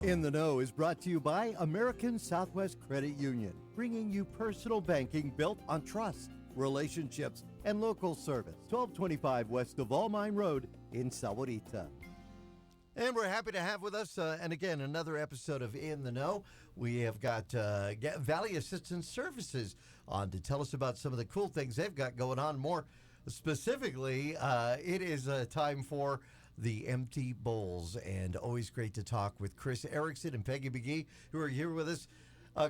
In the Know is brought to you by American Southwest Credit Union, bringing you personal banking built on trust, relationships, and local service. 1225 West of Mine Road in Sahuarita. And we're happy to have with us, and again, another episode of In the Know. We have got Valley Assistance Services on to tell us about some of the cool things they've got going on. More specifically, it is time for the Empty Bowls, and always great to talk with Chris Erickson and Peggy McGee, who are here with us.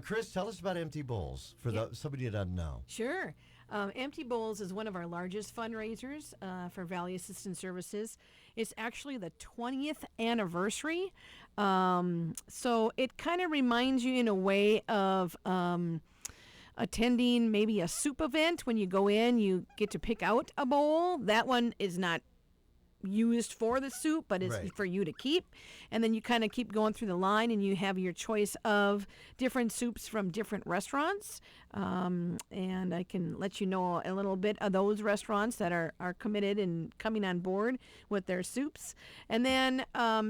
Chris, tell us about Empty Bowls for somebody who doesn't know. Sure. Empty Bowls is one of our largest fundraisers for Valley Assistance Services. It's actually the 20th anniversary. So it kind of reminds you in a way of attending maybe a soup event. When you go in, you get to pick out a bowl. That one is not used for the soup, but it's for you to keep. And then you kind of keep going through the line, and you have your choice of different soups from different restaurants. And I can let you know a little bit of those restaurants that are committed and coming on board with their soups. And then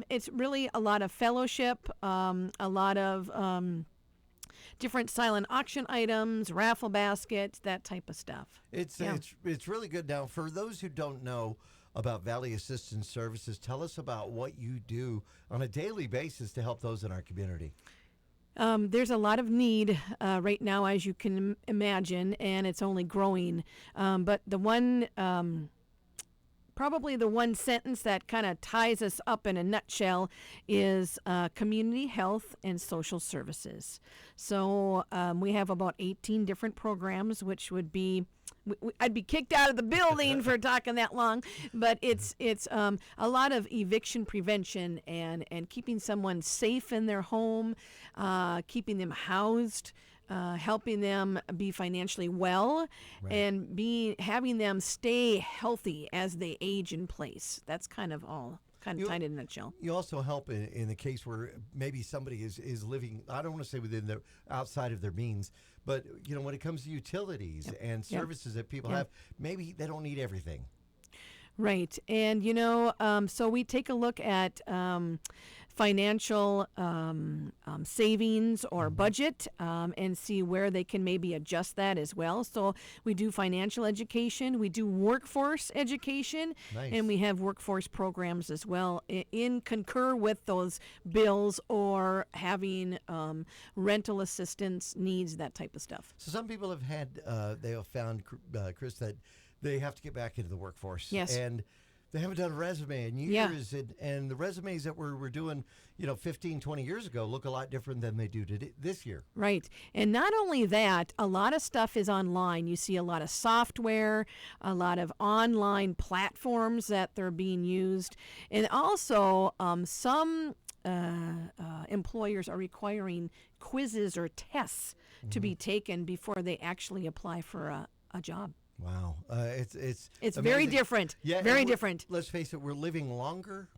it's really a lot of fellowship, a lot of different silent auction items, raffle baskets, that type of stuff. It's really good. Now, for those who don't know about Valley Assistance Services, tell us about what you do on a daily basis to help those in our community. There's a lot of need right now, as you can imagine, and it's only growing. But the one, probably the one sentence that kind of ties us up in a nutshell is community health and social services. So we have about 18 different programs, which would be, I'd be kicked out of the building for talking that long, but it's a lot of eviction prevention and keeping someone safe in their home, keeping them housed, helping them be financially well, and having them stay healthy as they age in place. That's kind of tied in a nutshell. You also help in the case where maybe somebody is living, I don't want to say outside of their means, but when it comes to utilities and services that people have, maybe they don't need everything. Right. And, so we take a look at financial savings or budget and see where they can maybe adjust that as well. So we do financial education, we do workforce education, and we have workforce programs as well in concur with those bills or having rental assistance needs, that type of stuff. So some people they have found, Chris, that they have to get back into the workforce. Yes. And they haven't done a resume in years. And the resumes that we're doing, 15, 20 years ago look a lot different than they do this year. Right. And not only that, a lot of stuff is online. You see a lot of software, a lot of online platforms that they're being used. And also some employers are requiring quizzes or tests to be taken before they actually apply for a job. Wow, it's very different. Yeah, very different. Let's face it, we're living longer,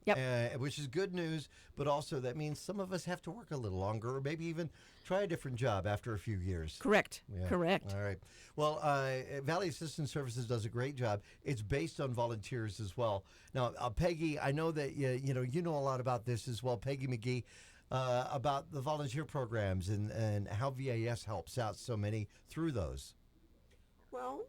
which is good news. But also that means some of us have to work a little longer, or maybe even try a different job after a few years. Correct. Yeah. Correct. All right. Well, Valley Assistance Services does a great job. It's based on volunteers as well. Now, Peggy, I know that you know a lot about this as well. Peggy McGee. About the volunteer programs and how VAS helps out so many through those. Well,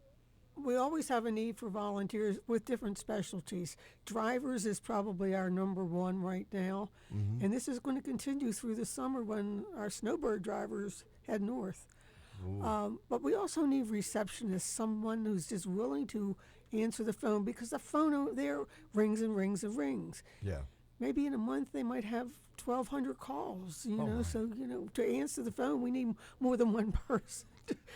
we always have a need for volunteers with different specialties. Drivers is probably our number one right now, and this is going to continue through the summer when our snowbird drivers head north. But we also need receptionists, someone who's just willing to answer the phone, because the phone over there rings and rings and rings. Yeah. Maybe in a month they might have 1,200 calls, so, to answer the phone, we need more than one person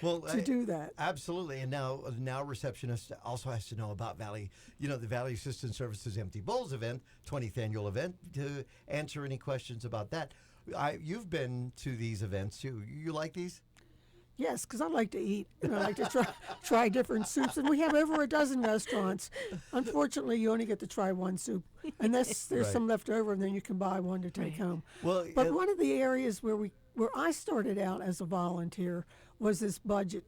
to do that. Absolutely. And now receptionist also has to know about Valley, the Valley Assistance Services Empty Bowls event, 20th annual event, to answer any questions about that. You've been to these events too. You like these? Yes, because I like to eat, and I like to try different soups. And we have over a dozen restaurants. Unfortunately, you only get to try one soup, unless there's some left over, and then you can buy one to take home. Well, but one of the areas where I started out as a volunteer was this budget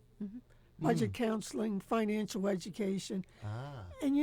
counseling, financial education. And,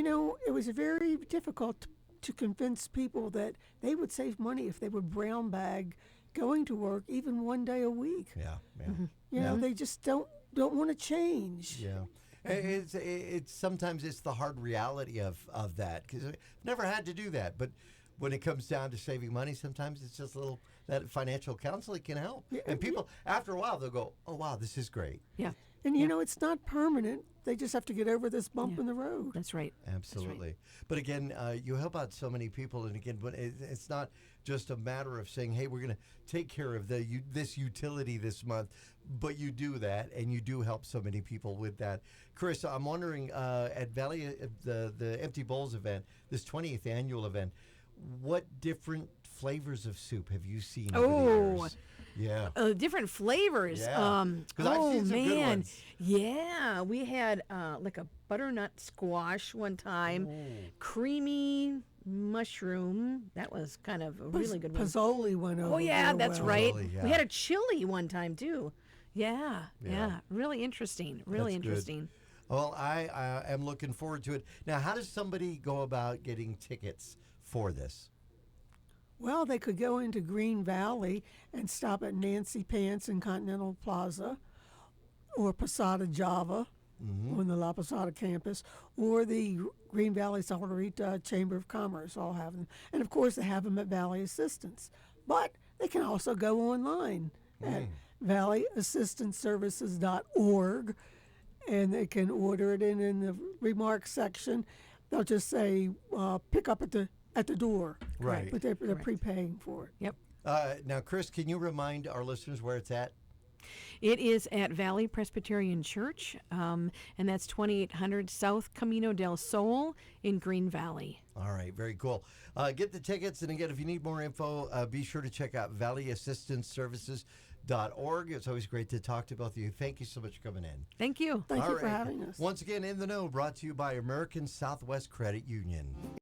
it was very difficult to convince people that they would save money if they would brown bag going to work even one day a week. Yeah, yeah. You know, they just don't want to change. Yeah. It's sometimes it's the hard reality of that, because I've never had to do that. But when it comes down to saving money, sometimes it's just a little, that financial counseling can help. Yeah, And people, after a while, they'll go, oh, wow, this is great. Yeah. And you know, it's not permanent. They just have to get over this bump in the road. That's right. Absolutely. But again, you help out so many people. And again, but it's not just a matter of saying, hey, we're going to take care of this utility this month. But you do that, and you do help so many people with that. Chris, I'm wondering, at Valley, the Empty Bowls event, this 20th annual event, what different flavors of soup have you seen over the years? Yeah. Different flavors. Yeah. 'Cause I've seen some good man. ones. Yeah. We had like a butternut squash one time, creamy mushroom. That was kind of a really good one. Pozzoli went over. Oh, yeah, real that's well. right. Pozzoli, yeah. We had a chili one time, too. Yeah. Yeah. Really interesting. Really That's good. interesting. Well, I am looking forward to it. Now, how does somebody go about getting tickets for this? Well, they could go into Green Valley and stop at Nancy Pants in Continental Plaza, or Posada Java on the La Posada campus, or the Green Valley Sahuarita Chamber of Commerce. All have them. And of course, they have them at Valley Assistance. But they can also go online at valleyassistanceservices.org, and they can order it in the remarks section. They'll just say, pick up at the door. Right. But they're prepaying for it. Yep. Now, Chris, can you remind our listeners where it's at? It is at Valley Presbyterian Church, and that's 2800 South Camino del Sol in Green Valley. All right, very cool. Get the tickets, and again, if you need more info, be sure to check out valleyassistanceservices.org. It's always great to talk to both of you. Thank you so much for coming in. Thank you. Thank All you for right. having us. Once again, In the Know, brought to you by American Southwest Credit Union.